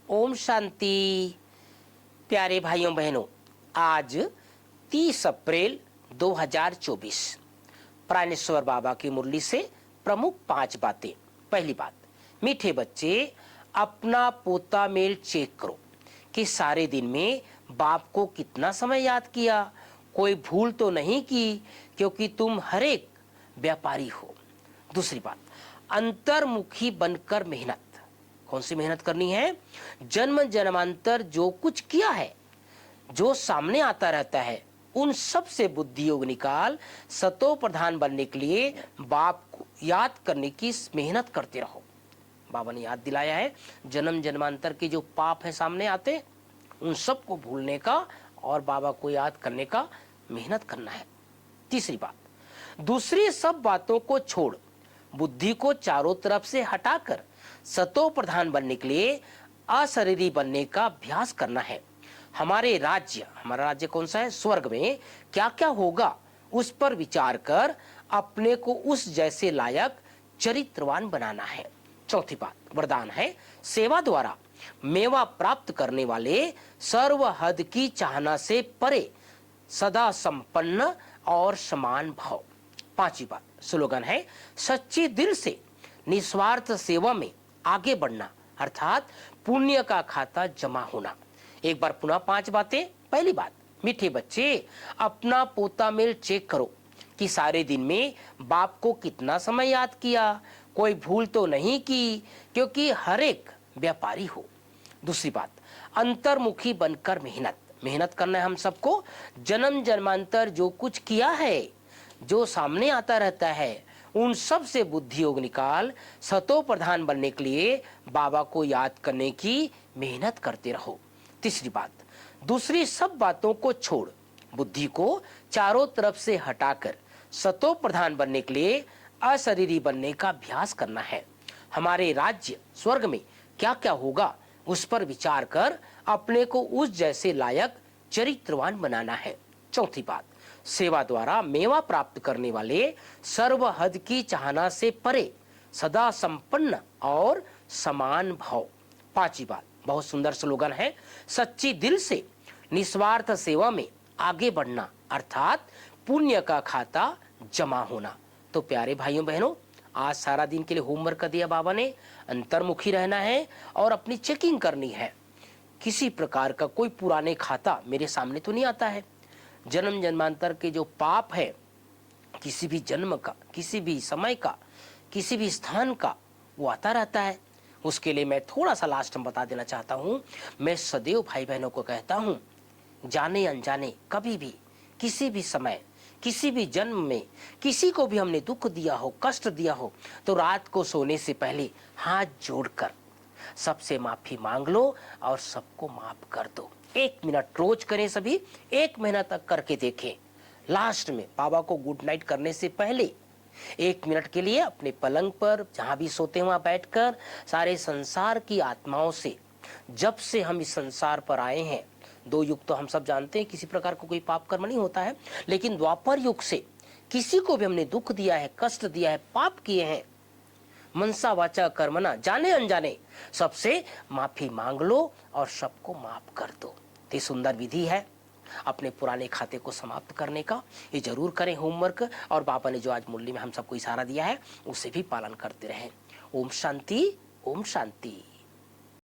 ओम शांति। प्यारे भाइयों बहनों, आज 30 अप्रैल 2024 प्राणेश्वर बाबा की मुरली से प्रमुख 5 बातें। पहली बात, मीठे बच्चे अपना पोता मेल चेक करो कि सारे दिन में बाप को कितना समय याद किया, कोई भूल तो नहीं की, क्योंकि तुम हर एक व्यापारी हो। दूसरी बात, अंतर्मुखी बनकर मेहनत। कौन सी मेहनत करनी है? जन्म जन्मांतर जो कुछ किया है, जो सामने आता रहता है, उन सब से बुद्धि योग निकाल सतो प्रधान बनने के लिए बाप को याद करने की मेहनत करते रहो। बाबा ने याद दिलाया है, जन्म जन्मांतर के जो पाप है सामने आते, उन सब को भूलने का और बाबा को याद करने का मेहनत करना है। तीसरी बात, दूसरी सब बातों को छोड़ बुद्धि को चारों तरफ से हटाकर सतो प्रधान बनने के लिए अशरीरी बनने का अभ्यास करना है। हमारे राज्य, हमारा राज्य कौन सा है? स्वर्ग में क्या क्या होगा उस पर विचार कर अपने को उस जैसे लायक चरित्रवान बनाना है। चौथी बात, वरदान है, सेवा द्वारा मेवा प्राप्त करने वाले सर्व हद की चाहना से परे सदा संपन्न और समान भाव। पांचवी बात, स्लोगन है, सच्चे दिल से निस्वार्थ सेवा में आगे बढ़ना, अर्थात पुण्य का खाता जमा होना। एक बार पुनः 5 बातें। पहली बात, मीठे बच्चे अपना पोता मेल चेक करो कि सारे दिन में बाप को कितना समय याद किया, कोई भूल तो नहीं की, क्योंकि हर एक व्यापारी हो। दूसरी बात, अंतर्मुखी बनकर मेहनत करना है हम सबको। जन्म जन्मांतर जो कुछ किया है, जो सामने आता रहता है, उन सब से बुद्धि योग निकाल सतो प्रधान बनने के लिए बाबा को याद करने की मेहनत करते रहो। तीसरी बात, दूसरी सब बातों को छोड़ बुद्धि को चारों तरफ से हटाकर सतो प्रधान बनने के लिए अशरीरी बनने का अभ्यास करना है। हमारे राज्य स्वर्ग में क्या क्या होगा उस पर विचार कर अपने को उस जैसे लायक चरित्रवान बनाना है। चौथी बात, सेवा द्वारा मेवा प्राप्त करने वाले सर्व हद की चाहना से परे सदा संपन्न और समान भाव। पांचवी बात, बहुत सुंदर स्लोगन है, सच्ची दिल से निस्वार्थ सेवा में आगे बढ़ना, अर्थात पुण्य का खाता जमा होना। तो प्यारे भाइयों बहनों, आज सारा दिन के लिए होमवर्क कर दिया बाबा ने। अंतर्मुखी रहना है और अपनी चेकिंग करनी है। किसी प्रकार का कोई पुराने खाता मेरे सामने तो नहीं आता है। जन्म जन्मांतर के जो पाप है, किसी भी जन्म का, किसी भी समय का, किसी भी स्थान का, वो आता रहता है। उसके लिए मैं थोड़ा सा लास्ट में बता देना चाहता हूँ। मैं सदैव भाई बहनों को कहता हूँ, जाने अनजाने कभी भी, किसी भी समय, किसी भी जन्म में किसी को भी हमने दुख दिया हो, कष्ट दिया हो, तो रात को सोने से पहले हाथ जोड़कर सबसे माफी मांग लो और सबको माफ कर दो। 1 मिनट रोज करें सभी, 1 महीना तक करके देखें। लास्ट में बाबा को गुड नाइट करने से पहले 1 मिनट के लिए अपने पलंग पर जहां भी सोते हैं वहां बैठकर सारे संसार की आत्माओं से, जब से हम इस संसार पर आए हैं, 2 युग तो हम सब जानते हैं किसी प्रकार का कोई पाप कर्म नहीं होता है, लेकिन द्वापर युग से किसी को भी हमने दुख दिया है, कष्ट दिया है, पाप किए हैं, मनसा वाचा कर्मना, जाने अनजाने, सबसे माफी मांग लो और सबको माफ कर दो। ये सुंदर विधि है अपने पुराने खाते को समाप्त करने का। ये जरूर करें होमवर्क, और बाबा ने जो आज मुरली में हम सबको इशारा दिया है उसे भी पालन करते रहें। ओम शांति, ओम शांति।